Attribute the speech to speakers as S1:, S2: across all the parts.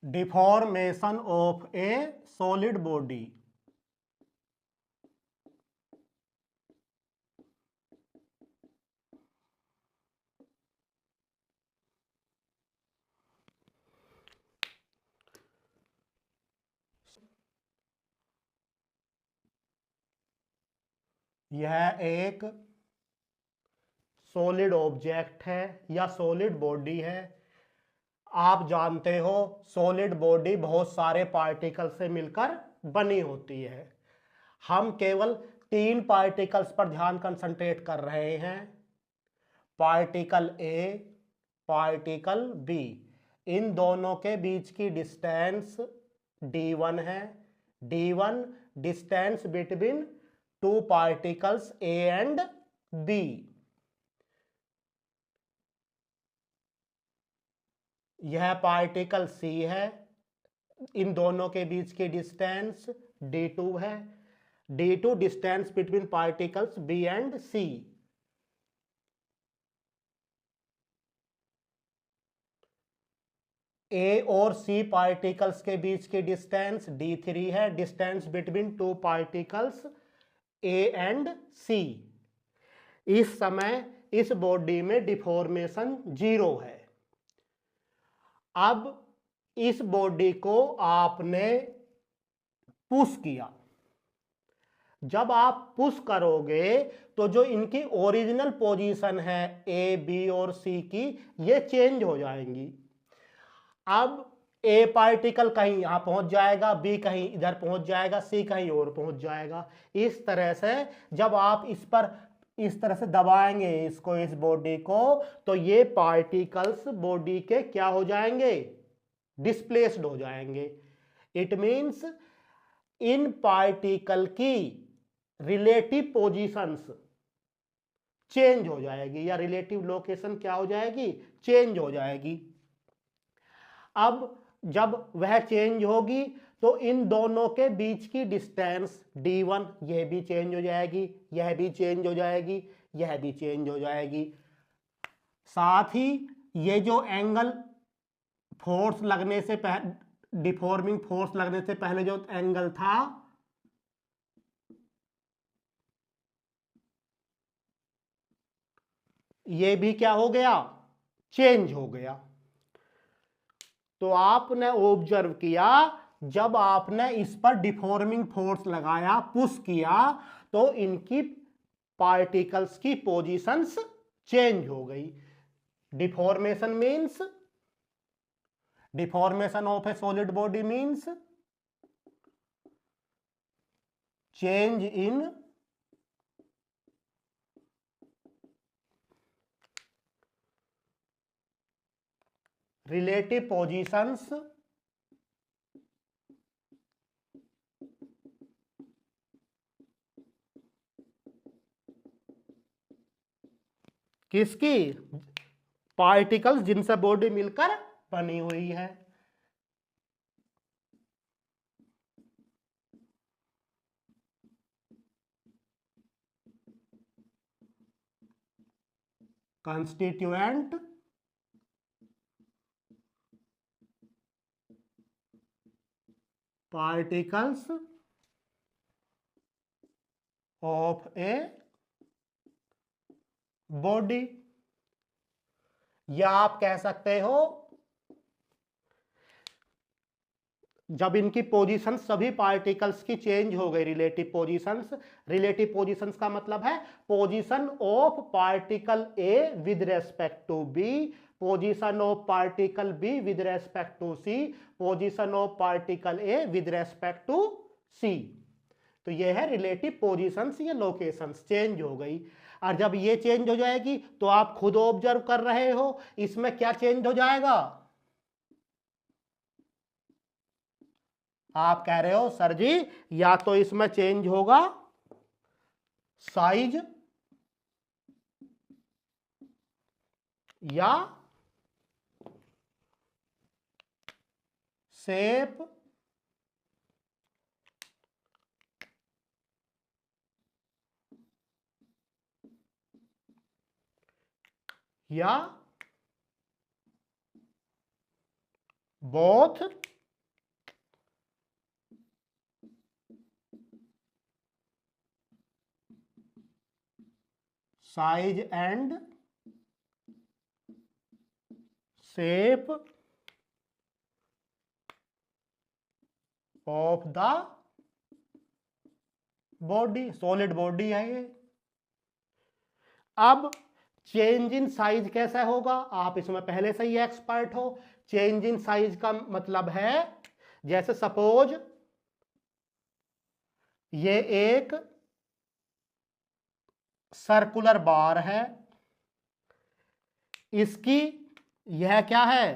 S1: Deformation of A solid body. यह एक solid object है या सॉलिड बॉडी है। आप जानते हो सॉलिड बॉडी बहुत सारे पार्टिकल से मिलकर बनी होती है। हम केवल 3 पार्टिकल्स पर ध्यान कंसंट्रेट कर रहे हैं, पार्टिकल ए, पार्टिकल बी। इन दोनों के बीच की डिस्टेंस d1 है। d1 distance between 2 particles A and B. यह पार्टिकल सी है, इन दोनों के बीच की डिस्टेंस d2 है। d2 distance between particles B and C. A और सी पार्टिकल्स के बीच की डिस्टेंस d3 है, distance between 2 particles A and C. इस समय इस बॉडी में डिफॉर्मेशन 0 है। अब इस बॉडी को आपने पुश किया। जब आप पुश करोगे तो जो इनकी ओरिजिनल पोजीशन है ए, बी और सी की, ये चेंज हो जाएंगी। अब ए पार्टिकल कहीं यहां पहुंच जाएगा, बी कहीं इधर पहुंच जाएगा, सी कहीं और पहुंच जाएगा। इस तरह से जब आप इस पर इस तरह से दबाएंगे इसको, इस बॉडी को, तो ये पार्टिकल्स बॉडी के क्या हो जाएंगे? डिस्प्लेस्ड हो जाएंगे। इट मींस इन पार्टिकल की रिलेटिव पोजीशंस चेंज हो जाएगी या रिलेटिव लोकेशन क्या हो जाएगी? चेंज हो जाएगी। अब जब वह चेंज होगी तो इन दोनों के बीच की डिस्टेंस d1 यह भी चेंज हो जाएगी, यह भी चेंज हो जाएगी, यह भी चेंज हो जाएगी। साथ ही ये जो एंगल फोर्स लगने से पहले, डिफॉर्मिंग फोर्स लगने से पहले जो एंगल था, ये भी क्या हो गया? चेंज हो गया। तो आपने ऑब्जर्व किया, जब आपने इस पर डिफॉर्मिंग फोर्स लगाया, पुश किया, तो इनकी पार्टिकल्स की पोजीशंस चेंज हो गई। Deformation means, deformation of A solid body means change in relative positions किसकी? पार्टिकल्स जिनसे बॉडी मिलकर बनी हुई है। constituent particles of a body, या आप कह सकते हो जब इनकी पोजीशन सभी पार्टिकल्स की चेंज हो गई, रिलेटिव पोजीशंस। रिलेटिव पोजीशंस का मतलब है position of particle A with respect to B, position of particle B with respect to C, position of particle A with respect to C. तो यह है रिलेटिव पोजीशंस या locations change हो गई। और जब ये चेंज हो जाएगी तो आप खुद ऑब्जर्व कर रहे हो, इसमें क्या चेंज हो जाएगा? आप कह रहे हो सर जी या तो इसमें चेंज होगा साइज या शेप या both size and shape of the body, solid body है ये। अब चेंज इन साइज कैसा होगा, आप इसमें पहले से ही एक्सपर्ट हो। चेंज इन साइज का मतलब है, जैसे सपोज ये एक सर्कुलर बार है, इसकी यह क्या है,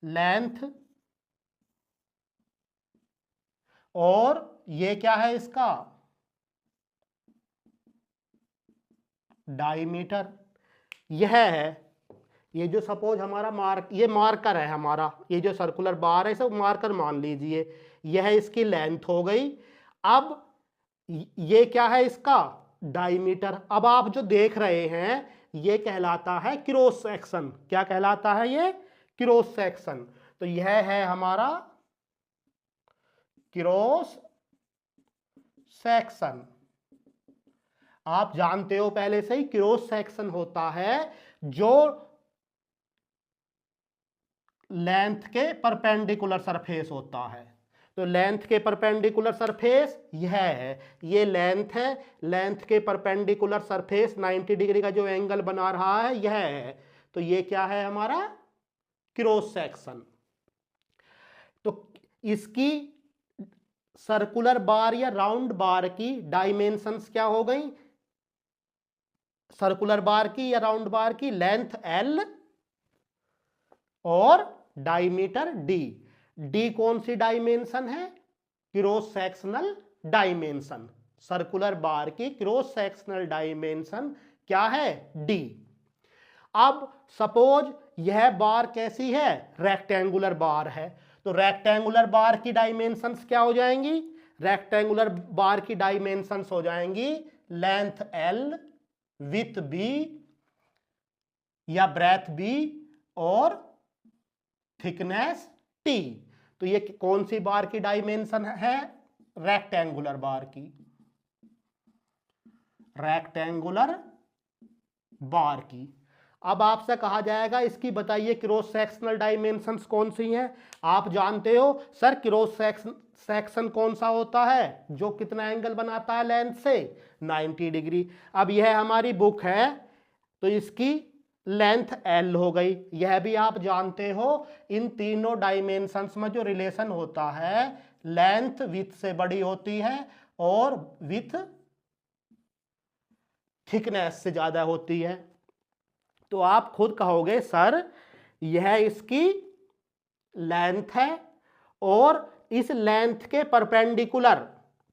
S1: लेंथ, और ये क्या है इसका डायमीटर। यह है, ये जो सपोज हमारा ये मार्कर है हमारा, ये जो सर्कुलर बार है इसे मार्कर मान लीजिए, यह इसकी लेंथ हो गई। अब ये क्या है इसका डायमीटर। अब आप जो देख रहे हैं ये कहलाता है क्रॉस सेक्शन। क्या कहलाता है ये, क्रॉस सेक्शन। तो यह है हमारा क्रॉस सेक्शन। आप जानते हो पहले से ही क्रॉस सेक्शन होता है जो लेंथ के परपेंडिकुलर सरफेस होता है। तो लेंथ के परपेंडिकुलर सरफेस यह है, ये लेंथ है, लेंथ के परपेंडिकुलर सरफेस 90 डिग्री का जो एंगल बना रहा है यह है। तो ये क्या है हमारा क्रॉस सेक्शन। तो इसकी सर्कुलर बार या राउंड बार की डायमेंशंस क्या हो गई, सर्कुलर बार की या राउंड बार की लेंथ L और डायमीटर D। D कौन सी डायमेंशन है, क्रॉस सेक्शनल डायमेंशन। सर्कुलर बार की क्रॉस सेक्शनल डायमेंशन क्या है, D। अब सपोज यह बार कैसी है, रेक्टेंगुलर बार है। तो रेक्टेंगुलर बार की डायमेंशंस क्या हो जाएंगी, रेक्टेंगुलर बार की डायमेंशंस हो जाएंगी लेंथ L, विथ B या ब्रेथ B और थिकनेस T। तो ये कौन सी बार की डायमेंशन है, रेक्टेंगुलर बार की, रेक्टेंगुलर बार की। अब आपसे कहा जाएगा इसकी बताइए क्रॉस सेक्शनल डायमेंशंस कौन सी हैं। आप जानते हो सर क्रॉस सेक्शन कौन सा होता है, जो कितना एंगल बनाता है लेंथ से, 90 डिग्री। अब यह हमारी बुक है तो इसकी लेंथ L हो गई। यह भी आप जानते हो इन तीनों डायमेंशंस में जो रिलेशन होता है, लेंथ विथ से बड़ी होती है और विथ थिकनेस से ज्यादा होती है। तो आप खुद कहोगे सर यह इसकी लेंथ है और इस लेंथ के परपेंडिकुलर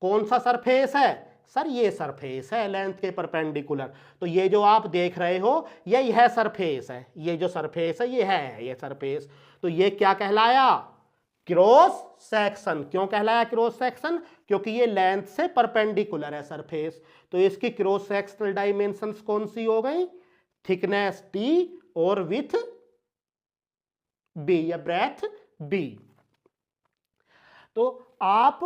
S1: कौन सा सरफेस है, सर ये सरफेस है लेंथ के परपेंडिकुलर। तो ये जो आप देख रहे हो यह सरफेस है, ये जो सरफेस है ये है ये सरफेस। तो ये क्या कहलाया, क्रॉस सेक्शन। क्यों कहलाया क्रॉस सेक्शन, क्योंकि ये लेंथ से परपेंडिकुलर है सरफेस। तो इसकी क्रॉस सेक्शनल डायमेंशंस कौन सी हो गई, थिकनेस T और विथ B या ब्रेथ B। तो आप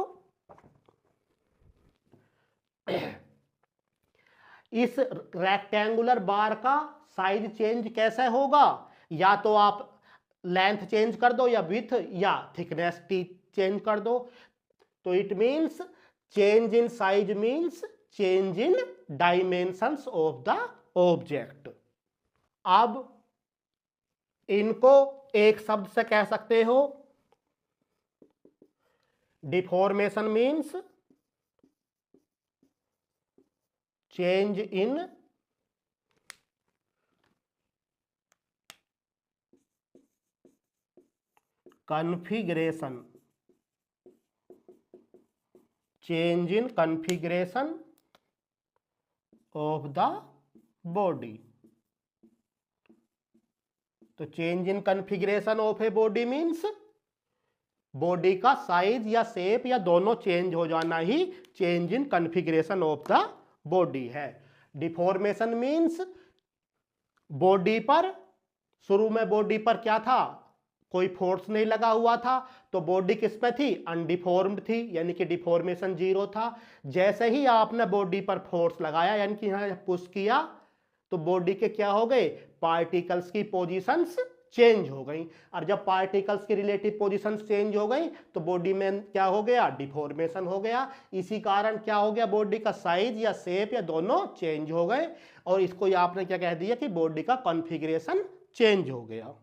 S1: इस रेक्टेंगुलर बार का साइज चेंज कैसे होगा, या तो आप लेंथ चेंज कर दो या विथ या थिकनेस T चेंज कर दो। तो it means change in size means change in dimensions of the object. अब इनको एक शब्द से कह सकते हो, deformation means change in configuration, change in configuration of the body. तो change in configuration of a body means body का साइज या शेप या दोनों चेंज हो जाना ही change in configuration of the body है। डिफॉर्मेशन मींस बॉडी पर, शुरू में बॉडी पर क्या था, कोई फोर्स नहीं लगा हुआ था, तो बॉडी किस पे थी, अनडिफॉर्म्ड थी, यानी कि डिफॉर्मेशन 0 था। जैसे ही आपने बॉडी पर फोर्स लगाया यानी कि यहां पुश किया, तो बॉडी के क्या हो गए, पार्टिकल्स की पोजीशंस चेंज हो गई। और जब पार्टिकल्स की रिलेटिव पोजीशंस चेंज हो गई तो बॉडी में क्या हो गया, डिफॉर्मेशन हो गया। इसी कारण क्या हो गया, बॉडी का साइज या शेप या दोनों चेंज हो गए, और इसको आपने क्या कह दिया कि बॉडी का कॉन्फ़िगरेशन चेंज हो गया।